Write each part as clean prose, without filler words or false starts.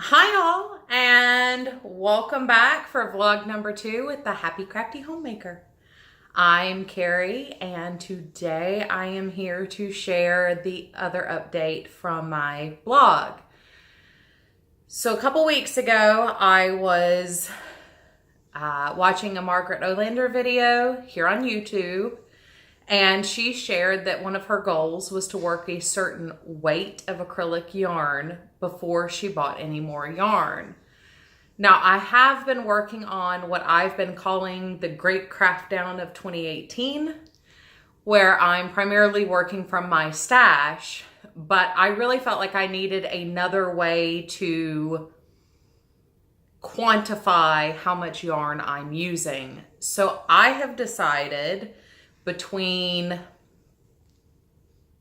Hi all, and welcome back for vlog number 2 with the Happy Crafty Homemaker. I'm Carrie, and today I am here to share the other update from my blog. So a couple weeks ago, I was watching a Margaret Olander video here on YouTube, and she shared that one of her goals was to work a certain weight of acrylic yarn before she bought any more yarn. Now, I have been working on what I've been calling the Great Craft Down of 2018, where I'm primarily working from my stash, but I really felt like I needed another way to quantify how much yarn I'm using. So I have decided between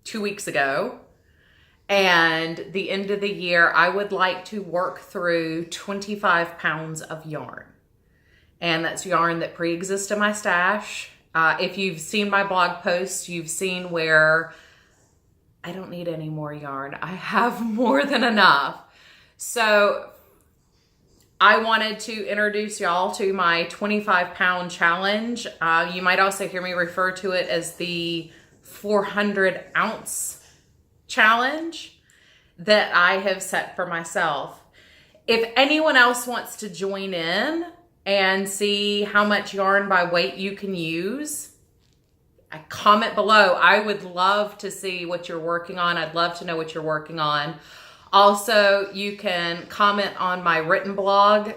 2 weeks ago and the end of the year, I would like to work through 25 pounds of yarn. And that's yarn that pre-exists in my stash. If you've seen my blog post, you've seen where I don't need any more yarn. I have more than enough. So I wanted to introduce y'all to my 25-pound challenge. You might also hear me refer to it as the 400-ounce challenge that I have set for myself. If anyone else wants to join in and see how much yarn by weight you can use, comment below. I would love to see what you're working on. I'd love to know what you're working on. Also, you can comment on my written blog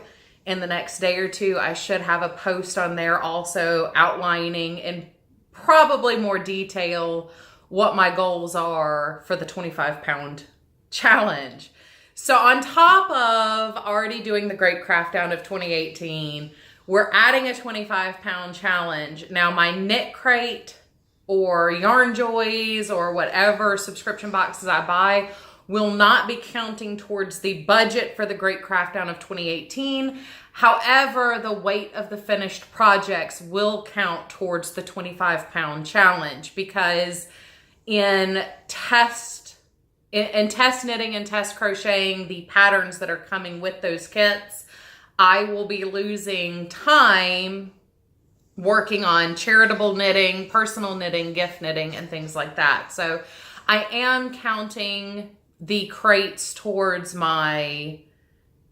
in the next day or two. I should have a post on there also outlining in probably more detail what my goals are for the 25-pound challenge. So on top of already doing the Great Craft Down of 2018, we're adding a 25-pound challenge. Now, my knit crate or Yarn Joys or whatever subscription boxes I buy will not be counting towards the budget for the Great Craft Down of 2018. However, the weight of the finished projects will count towards the 25-pound challenge, because in test knitting and test crocheting the patterns that are coming with those kits, I will be losing time working on charitable knitting, personal knitting, gift knitting, and things like that. So I am counting the crates towards my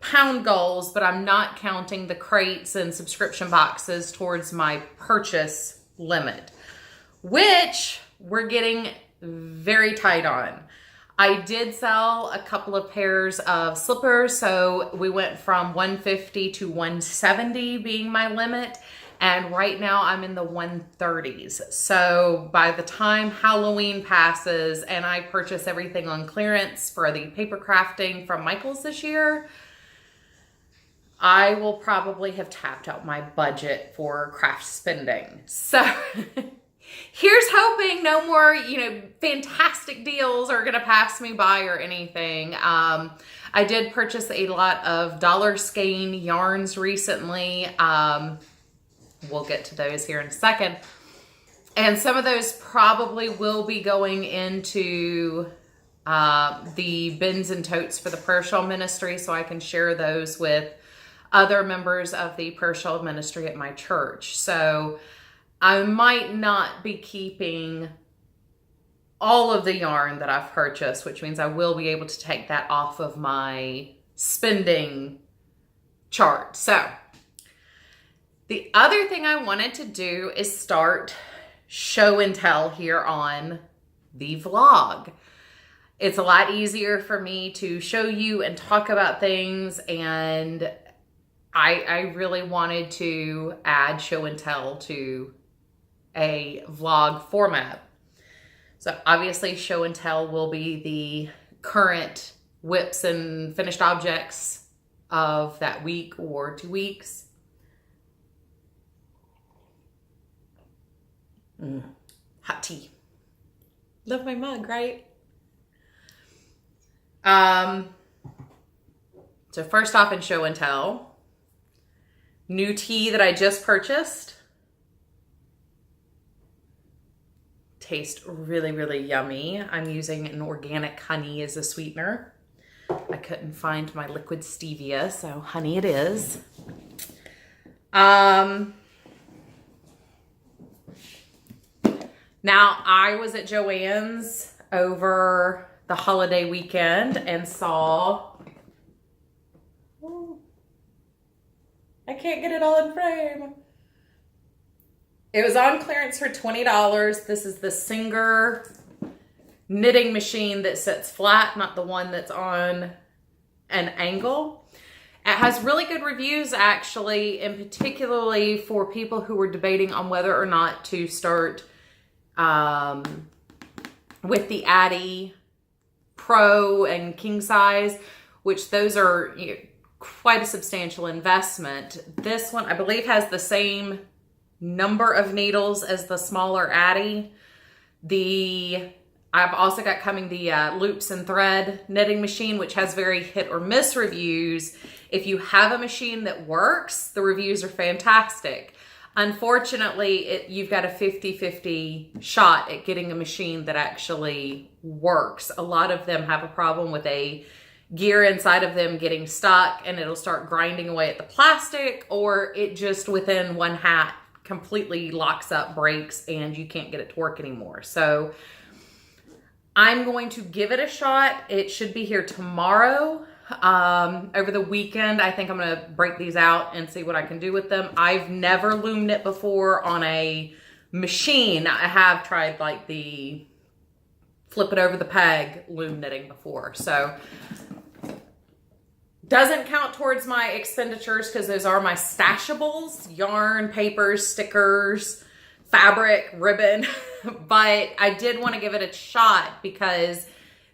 pound goals, but I'm not counting the crates and subscription boxes towards my purchase limit, which we're getting very tight on. I did sell a couple of pairs of slippers, so we went from 150 to 170 being my limit. And right now I'm in the 130s. So by the time Halloween passes and I purchase everything on clearance for the paper crafting from Michael's this year, I will probably have tapped out my budget for craft spending. So here's hoping no more, fantastic deals are gonna pass me by or anything. I did purchase a lot of dollar skein yarns recently. We'll get to those here in a second. And some of those probably will be going into the bins and totes for the prayer shawl ministry, so I can share those with other members of the prayer shawl ministry at my church. So I might not be keeping all of the yarn that I've purchased, which means I will be able to take that off of my spending chart. So the other thing I wanted to do is start show and tell here on the vlog. It's a lot easier for me to show you and talk about things, and I really wanted to add show and tell to a vlog format. So obviously show and tell will be the current whips and finished objects of that week or 2 weeks. Hot tea. Love my mug, right? So first off in show and tell, new tea that I just purchased. Tastes really, really yummy. I'm using an organic honey as a sweetener. I couldn't find my liquid stevia, so honey it is. Now, I was at Joann's over the holiday weekend and saw, I can't get it all in frame. It was on clearance for $20. This is the Singer knitting machine that sits flat, not the one that's on an angle. It has really good reviews, actually, and particularly for people who were debating on whether or not to start with the Addy Pro and King size, which those are quite a substantial investment. This one, I believe, has the same number of needles as the smaller Addy. I've also got coming the loops and thread knitting machine, which has very hit or miss reviews. If you have a machine that works, the reviews are fantastic. Unfortunately, you've got a 50-50 shot at getting a machine that actually works. A lot of them have a problem with a gear inside of them getting stuck, and it'll start grinding away at the plastic, or it just within one hat completely locks up, breaks, and you can't get it to work anymore. So I'm going to give it a shot. It should be here tomorrow. Over the weekend, I think I'm going to break these out and see what I can do with them. I've never loom knit before on a machine. I have tried like the flip it over the peg loom knitting before. So doesn't count towards my expenditures because those are my stashables: yarn, papers, stickers, fabric, ribbon. But I did want to give it a shot because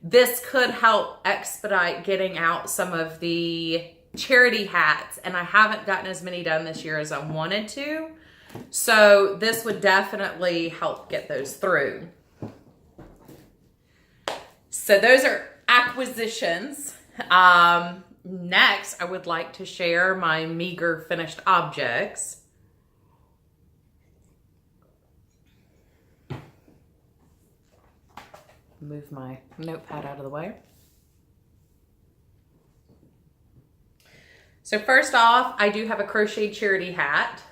this could help expedite getting out some of the charity hats, and I haven't gotten as many done this year as I wanted to. So this would definitely help get those through. So those are acquisitions. Next, I would like to share my meager finished objects. Move my notepad out of the way. So first off, I do have a crochet charity hat.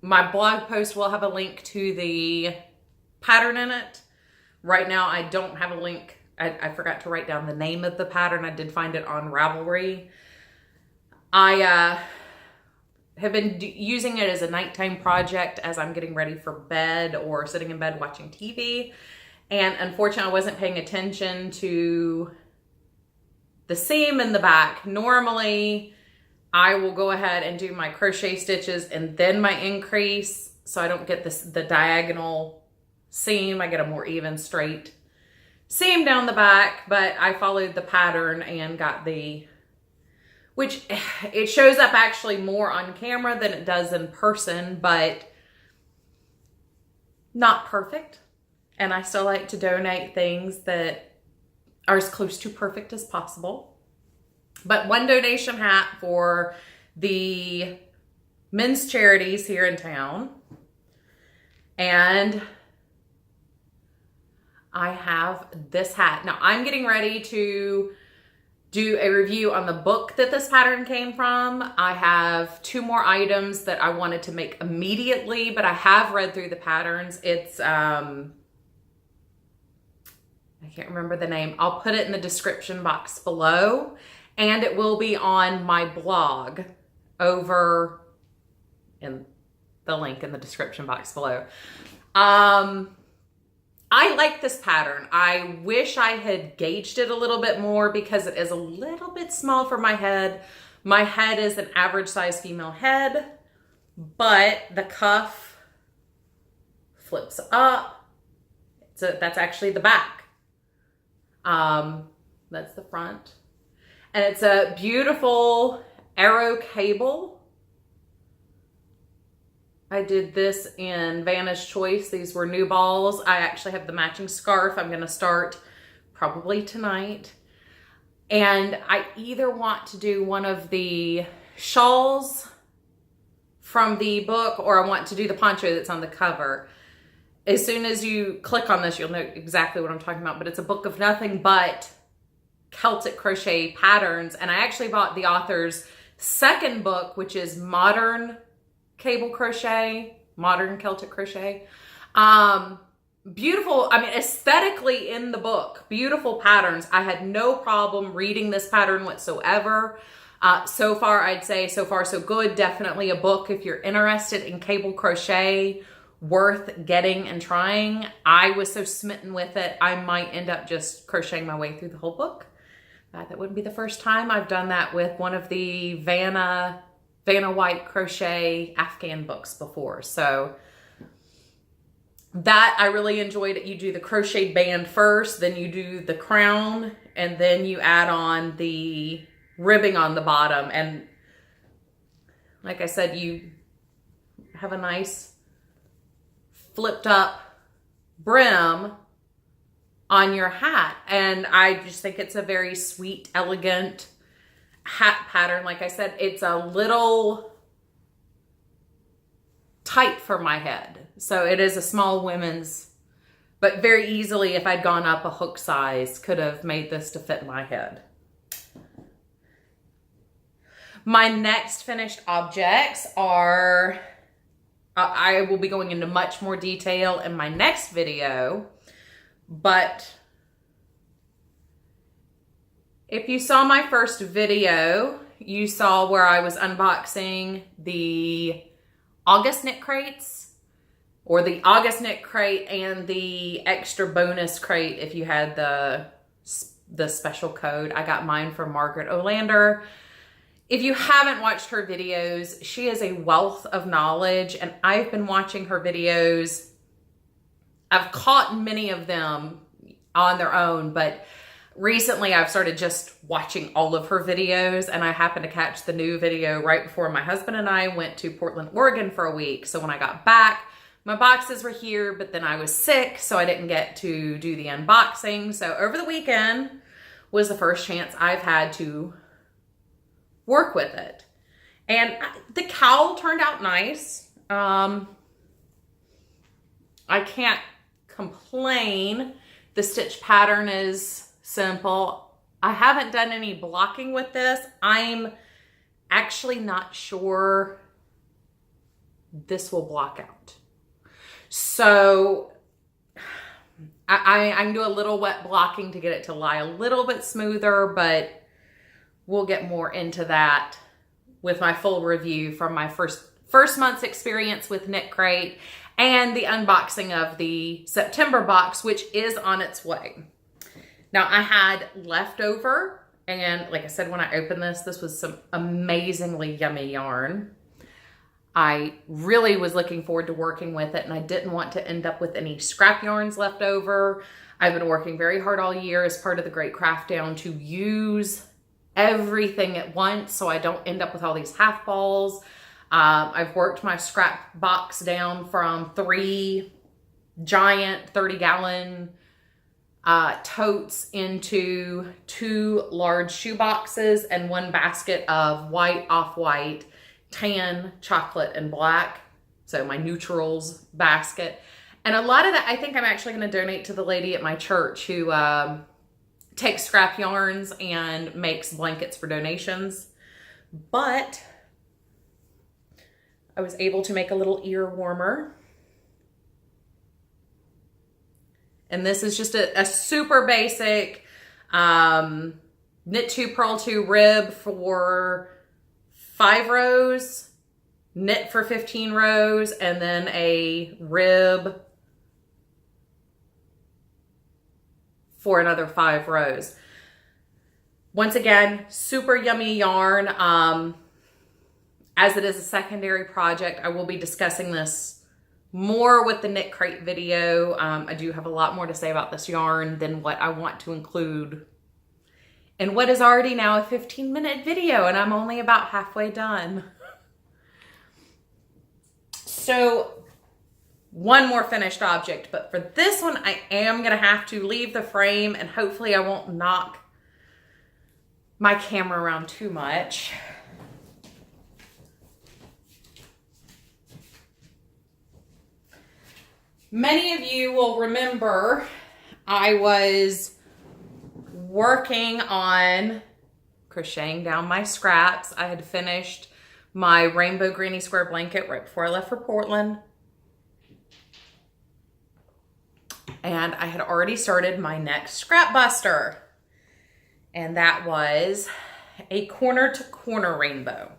My blog post will have a link to the pattern in it. Right now, I don't have a link. I forgot to write down the name of the pattern. I did find it on Ravelry. I have been using it as a nighttime project as I'm getting ready for bed or sitting in bed watching TV. And unfortunately, I wasn't paying attention to the seam in the back. Normally, I will go ahead and do my crochet stitches and then my increase, so I don't get the diagonal seam. I get a more even, straight seam down the back, but I followed the pattern and got which it shows up actually more on camera than it does in person, but not perfect. And I still like to donate things that are as close to perfect as possible. But one donation hat for the men's charities here in town. And I have this hat. Now I'm getting ready to do a review on the book that this pattern came from. I have 2 more items that I wanted to make immediately, but I have read through the patterns. It's, I can't remember the name. I'll put it in the description box below, and it will be on my blog over in the link in the description box below. I like this pattern. I wish I had gauged it a little bit more because it is a little bit small for my head. My head is an average size female head, but the cuff flips up. So that's actually the back. That's the front. And it's a beautiful arrow cable. I did this in Vanna's Choice. These were new balls. I actually have the matching scarf. I'm going to start probably tonight. And I either want to do one of the shawls from the book, or I want to do the poncho that's on the cover. as soon as you click on this, you'll know exactly what I'm talking about, but it's a book of nothing but Celtic crochet patterns. And I actually bought the author's second book, which is Modern Celtic crochet. Beautiful, I mean, aesthetically in the book, beautiful patterns. I had no problem reading this pattern whatsoever. So far, I'd say so far so good. Definitely a book if you're interested in cable crochet, worth getting and trying. I was so smitten with it, I might end up just crocheting my way through the whole book. That wouldn't be the first time. I've done that with one of the Vanna White crochet Afghan books before. So that I really enjoyed it. You do the crochet band first, then you do the crown, and then you add on the ribbing on the bottom. And like I said, you have a nice flipped up brim on your hat. And I just think it's a very sweet, elegant hat pattern. Like I said, it's a little tight for my head. So it is a small women's, but very easily, if I'd gone up a hook size, could have made this to fit my head. My next finished objects are, I will be going into much more detail in my next video, but if you saw my first video, you saw where I was unboxing the August knit crates, or the August knit crate and the extra bonus crate if you had the special code. I got mine from Margaret Olander. If you haven't watched her videos, she is a wealth of knowledge, and I've been watching her videos. I've caught many of them on their own, but recently I've started just watching all of her videos, and I happened to catch the new video right before my husband and I went to Portland, Oregon for a week. So when I got back, my boxes were here, but then I was sick, so I didn't get to do the unboxing. So over the weekend was the first chance I've had to work with it. And the cowl turned out nice. I can't complain. The stitch pattern is simple. I haven't done any blocking with this. I'm actually not sure this will block out. So I can do a little wet blocking to get it to lie a little bit smoother, but we'll get more into that with my full review from my first month's experience with Knit Crate and the unboxing of the September box, which is on its way. Now, I had leftover, and like I said, when I opened this was some amazingly yummy yarn. I really was looking forward to working with it, and I didn't want to end up with any scrap yarns left over. I've been working very hard all year as part of the Great Craft Down to use everything at once so I don't end up with all these half balls. I've worked my scrap box down from 3 giant 30-gallon totes into 2 large shoe boxes and 1 basket of white, off-white, tan, chocolate, and black. So my neutrals basket. And a lot of that, I think I'm actually going to donate to the lady at my church who takes scrap yarns and makes blankets for donations. But I was able to make a little ear warmer. And this is just a super basic knit 2, purl 2 rib for 5 rows, knit for 15 rows, and then a rib for another 5 rows. Once again, super yummy yarn. As it is a secondary project, I will be discussing this more with the Knit Crate video. I do have a lot more to say about this yarn than what I want to include in what is already now a 15-minute video, and I'm only about halfway done. So one more finished object, but for this one, I am gonna have to leave the frame, and hopefully I won't knock my camera around too much. Many of you will remember I was working on crocheting down my scraps. I had finished my rainbow granny square blanket right before I left for Portland. And I had already started my next scrap buster. And that was a corner to corner rainbow.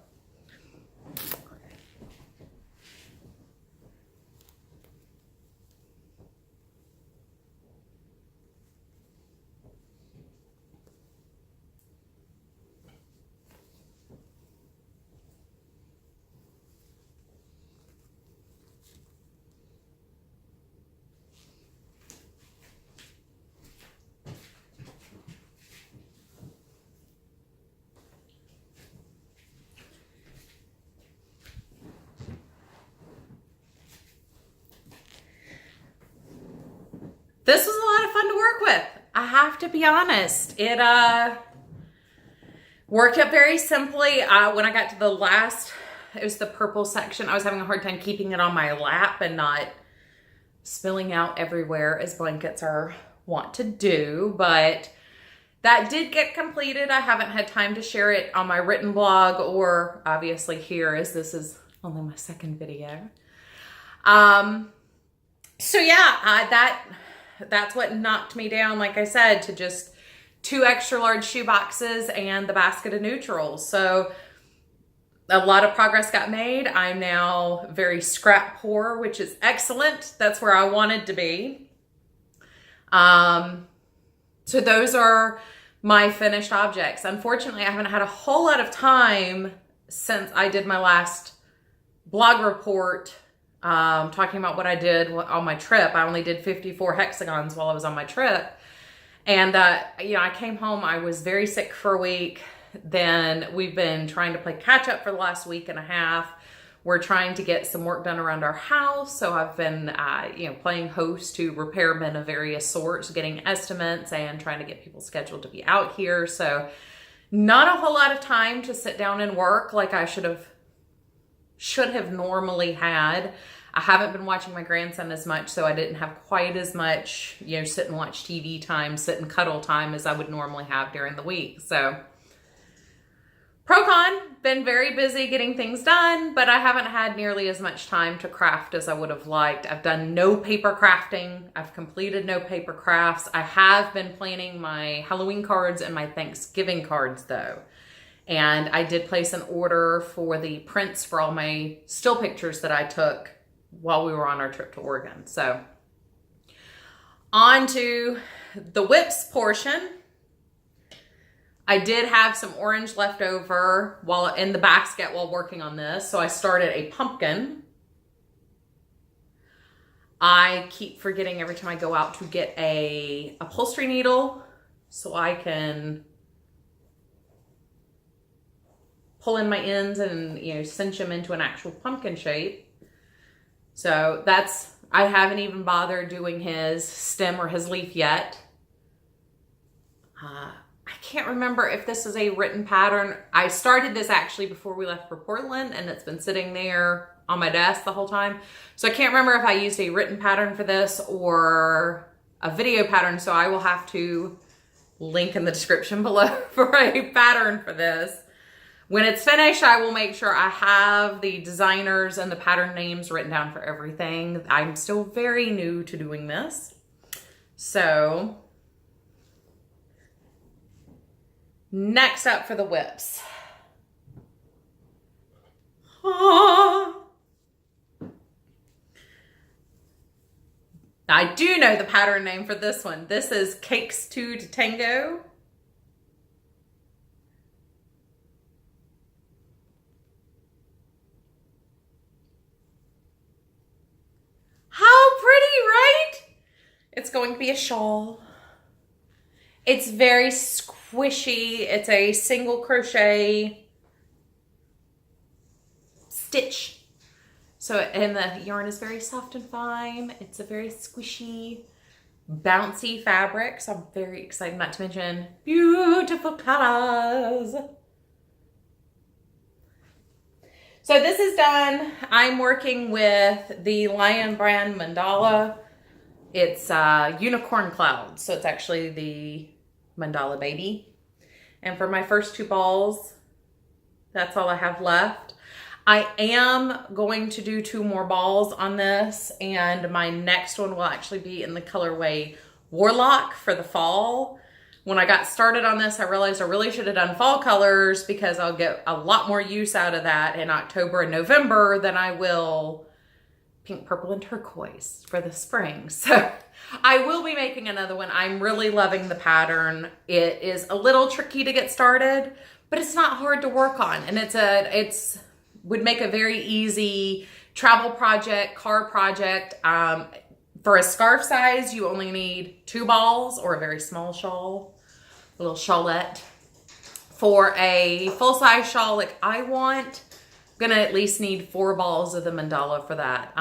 This was a lot of fun to work with. I have to be honest. It worked up very simply. When I got to the last, it was the purple section, I was having a hard time keeping it on my lap and not spilling out everywhere as blankets are wont to do. But that did get completed. I haven't had time to share it on my written blog or obviously here, as this is only my second video. So yeah, that's what knocked me down, like I said, to just 2 extra large shoe boxes and the basket of neutrals. So a lot of progress got made. I'm now very scrap poor, which is excellent. That's where I wanted to be. So those are my finished objects. Unfortunately, I haven't had a whole lot of time since I did my last blog report talking about what I did on my trip. I only did 54 hexagons while I was on my trip. And, you know, I came home, I was very sick for a week. Then we've been trying to play catch up for the last week and a half. We're trying to get some work done around our house. So I've been, you know, playing host to repairmen of various sorts, getting estimates and trying to get people scheduled to be out here. So not a whole lot of time to sit down and work like I should have normally had. I haven't been watching my grandson as much, so I didn't have quite as much, you know, sit and watch TV time, sit and cuddle time as I would normally have during the week. So pro-con, been very busy getting things done, but I haven't had nearly as much time to craft as I would have liked. I've done no paper crafting. I've completed no paper crafts. I have been planning my Halloween cards and my Thanksgiving cards though. And I did place an order for the prints for all my still pictures that I took while we were on our trip to Oregon. So on to the whips portion. I did have some orange left over while in the basket while working on this. So I started a pumpkin. I keep forgetting every time I go out to get a upholstery needle so I can pull in my ends and, you know, cinch them into an actual pumpkin shape. So that's, I haven't even bothered doing his stem or his leaf yet. I can't remember if this is a written pattern. I started this actually before we left for Portland and it's been sitting there on my desk the whole time. So I can't remember if I used a written pattern for this or a video pattern. So I will have to link in the description below for a pattern for this. When it's finished, I will make sure I have the designers and the pattern names written down for everything. I'm still very new to doing this. So next up for the whips. I do know the pattern name for this one. This is Cakes 2 to Tango. How pretty, right? It's going to be a shawl. It's very squishy. It's a single crochet stitch. So, and the yarn is very soft and fine. It's a very squishy, bouncy fabric. So I'm very excited, not to mention beautiful colors. So this is done. I'm working with the Lion Brand Mandala. It's Unicorn Cloud. So it's actually the mandala baby. And for my first 2 balls, that's all I have left. I am going to do 2 more balls on this, and my next one will actually be in the colorway Warlock for the fall. When I got started on this, I realized I really should have done fall colors because I'll get a lot more use out of that in October and November than I will pink, purple, and turquoise for the spring. So I will be making another one. I'm really loving the pattern. It is a little tricky to get started, but it's not hard to work on. And it's would make a very easy travel project, car project. For a scarf size, you only need 2 balls or a very small shawl, a little shawlette. For a full-size shawl like I want, I'm gonna at least need 4 balls of the mandala for that.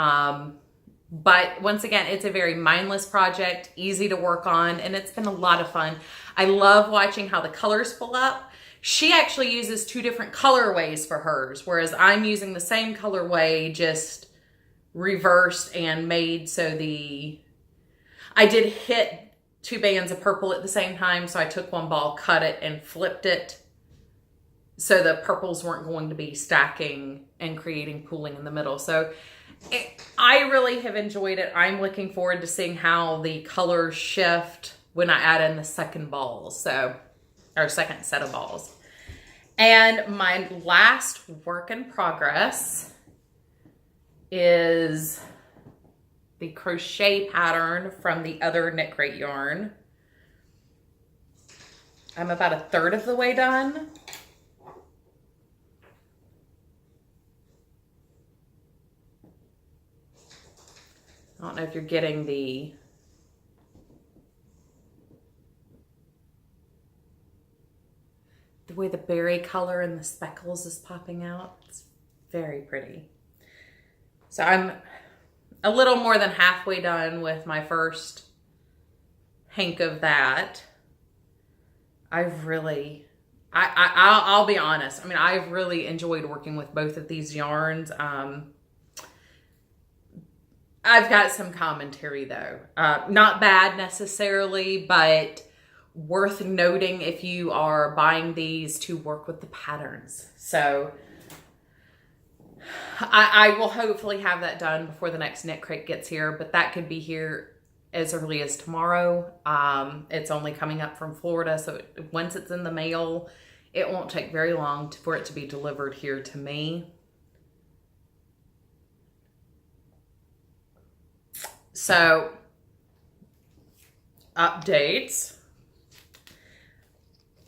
But once again, it's a very mindless project, easy to work on, and it's been a lot of fun. I love watching how the colors pull up. She actually uses 2 different colorways for hers, whereas I'm using the same colorway, just reversed and made so I did hit 2 bands of purple at the same time, so I took 1 ball, cut it, and flipped it so the purples weren't going to be stacking and creating pooling in the middle. So I really have enjoyed it. I'm looking forward to seeing how the colors shift when I add in the second balls, or second set of balls. And my last work in progress is the crochet pattern from the other Knit Crate yarn. I'm about 1/3 of the way done. I don't know if you're getting the way the berry color and the speckles is popping out. It's very pretty. So I'm a little more than halfway done with my first hank of that. I'll be honest. I mean, I've really enjoyed working with both of these yarns. I've got some commentary though. Not bad necessarily, but worth noting if you are buying these to work with the patterns. So I will hopefully have that done before the next Knit Crate gets here, but that could be here as early as tomorrow. It's only coming up from Florida, so once it's in the mail, it won't take very long for it to be delivered here to me. So, updates.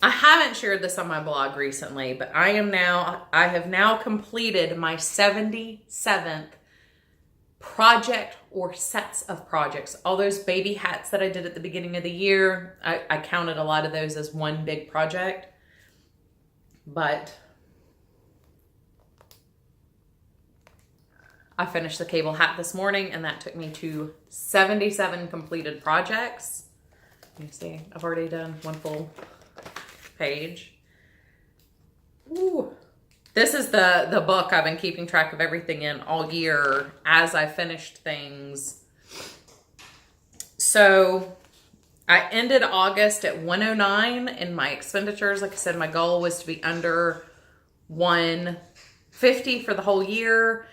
I haven't shared this on my blog recently, but I have now completed my 77th project or sets of projects. All those baby hats that I did at the beginning of the year, I counted a lot of those as one big project. But I finished the cable hat this morning, and that took me to 77 completed projects. You see, I've already done 1 full page. Ooh. This is the book I've been keeping track of everything in all year as I finished things. So I ended August at 109 in my expenditures. Like I said, my goal was to be under 150 for the whole year.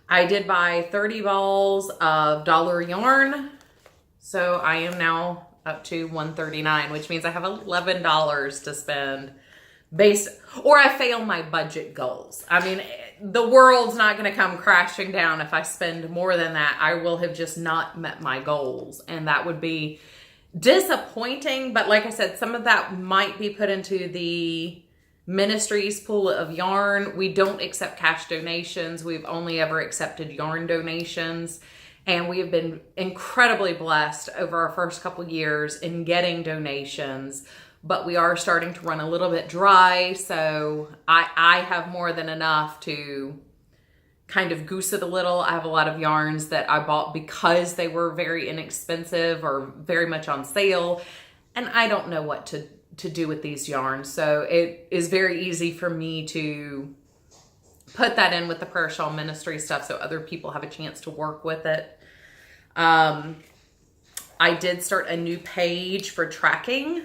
I did buy 30 balls of dollar yarn. So I am now up to 139, which means I have $11 to spend or I fail my budget goals. I mean, the world's not going to come crashing down if I spend more than that. I will have just not met my goals, and that would be disappointing. But like I said, some of that might be put into the ministry's pool of yarn. We don't accept cash donations. We've only ever accepted yarn donations. And we have been incredibly blessed over our first couple years in getting donations, but we are starting to run a little bit dry. So I have more than enough to kind of goose it a little. I have a lot of yarns that I bought because they were very inexpensive or very much on sale. And I don't know what to do with these yarns. So it is very easy for me to put that in with the prayer shawl ministry stuff so other people have a chance to work with it. I did start a new page for tracking.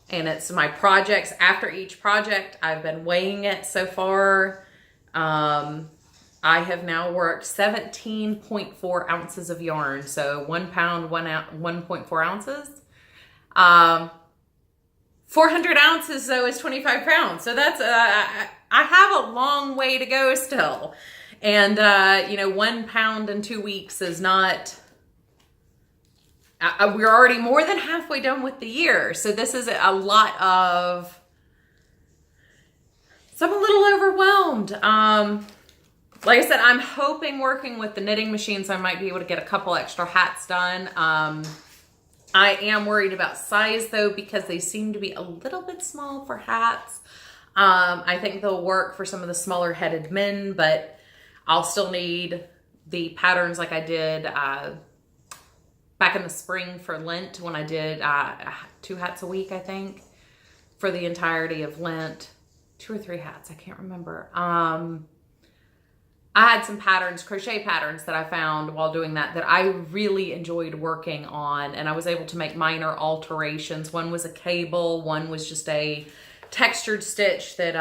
And it's my projects. After each project, I've been weighing it so far. I have now worked 17.4 ounces of yarn. So 1 pound, 1.4 ounces. 400 ounces though is 25 pounds. So that's, I have a long way to go still. And, you know, 1 pound in 2 weeks is not, we're already more than halfway done with the year. So this is a lot of, so I'm a little overwhelmed. Like I said, I'm hoping working with the knitting machines, I might be able to get a couple extra hats done. I am worried about size though, because they seem to be a little bit small for hats. I think they'll work for some of the smaller headed men, but I'll still need the patterns like I did back in the spring for Lent when I did 2 hats a week, I think, for the entirety of Lent. 2 or 3 hats, I can't remember. I had some patterns, crochet patterns that I found while doing that I really enjoyed working on, and I was able to make minor alterations. One was a cable, one was just a textured stitch that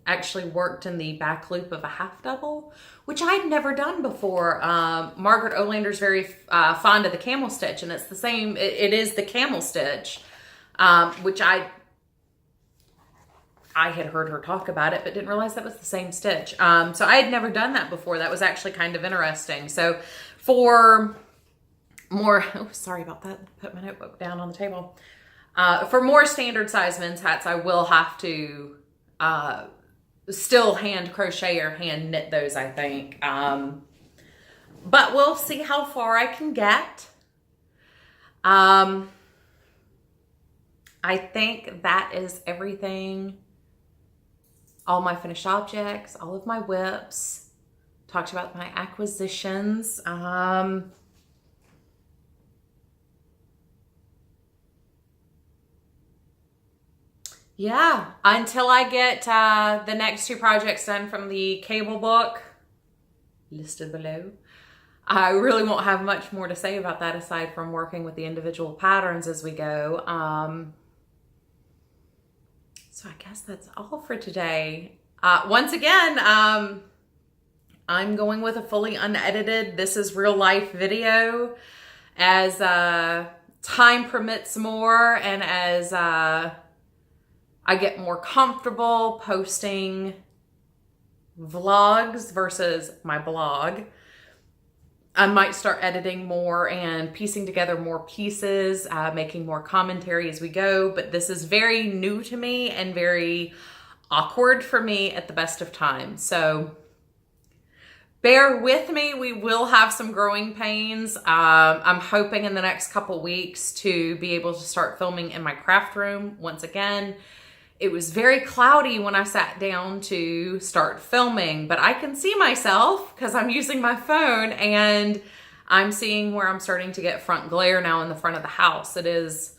actually worked in the back loop of a half double, which I'd never done before. Margaret Olander's very fond of the camel stitch, and it's the same, it is the camel stitch, which I had heard her talk about it, but didn't realize that was the same stitch. So I had never done that before. That was actually kind of interesting. So for more, oh, sorry about that. Put my notebook down on the table. For more standard size men's hats, I will have to still hand crochet or hand knit those, I think. But we'll see how far I can get. I think that is everything. All my finished objects, all of my whips. Talked about my acquisitions. Yeah, until I get the next 2 projects done from the cable book listed below, I really won't have much more to say about that aside from working with the individual patterns as we go. So I guess that's all for today. Once again, I'm going with a fully unedited, this is real life video as time permits more and as I get more comfortable posting vlogs versus my blog. I might start editing more and piecing together more pieces, making more commentary as we go, but this is very new to me and very awkward for me at the best of times. So bear with me. We will have some growing pains. I'm hoping in the next couple weeks to be able to start filming in my craft room once again. It was very cloudy when I sat down to start filming, but I can see myself because I'm using my phone and I'm seeing where I'm starting to get front glare now in the front of the house. It is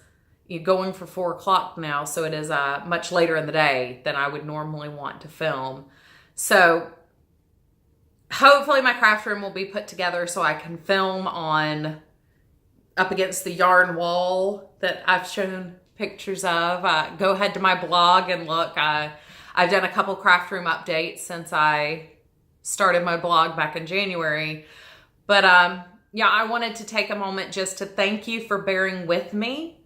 going for 4 o'clock now, so it is much later in the day than I would normally want to film. So hopefully my craft room will be put together so I can film on up against the yarn wall that I've shown pictures of. Go ahead to my blog and look. I've done a couple craft room updates since I started my blog back in January. But yeah, I wanted to take a moment just to thank you for bearing with me.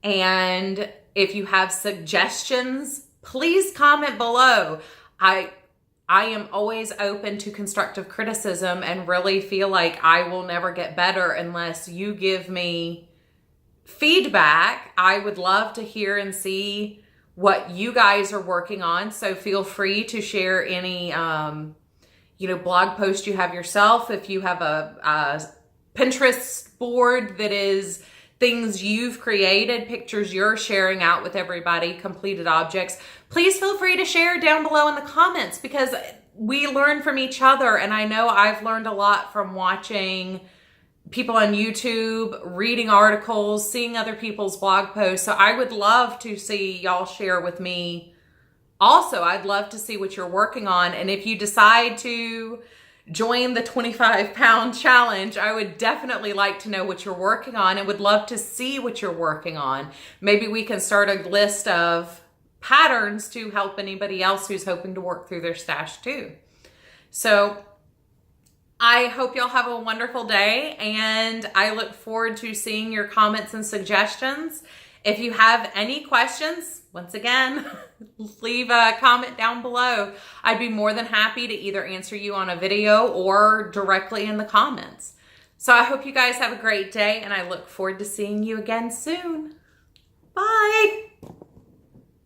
And if you have suggestions, please comment below. I am always open to constructive criticism and really feel like I will never get better unless you give me feedback. I would love to hear and see what you guys are working on. So feel free to share any, blog post you have yourself. If you have a Pinterest board that is things you've created, pictures you're sharing out with everybody, completed objects, please feel free to share down below in the comments because we learn from each other. And I know I've learned a lot from watching people on YouTube, reading articles, seeing other people's blog posts. So I would love to see y'all share with me. Also, I'd love to see what you're working on. And if you decide to join the 25-pound challenge, I would definitely like to know what you're working on and would love to see what you're working on. Maybe we can start a list of patterns to help anybody else who's hoping to work through their stash too. So I hope y'all have a wonderful day, and I look forward to seeing your comments and suggestions. If you have any questions, once again, leave a comment down below. I'd be more than happy to either answer you on a video or directly in the comments. So I hope you guys have a great day, and I look forward to seeing you again soon. Bye.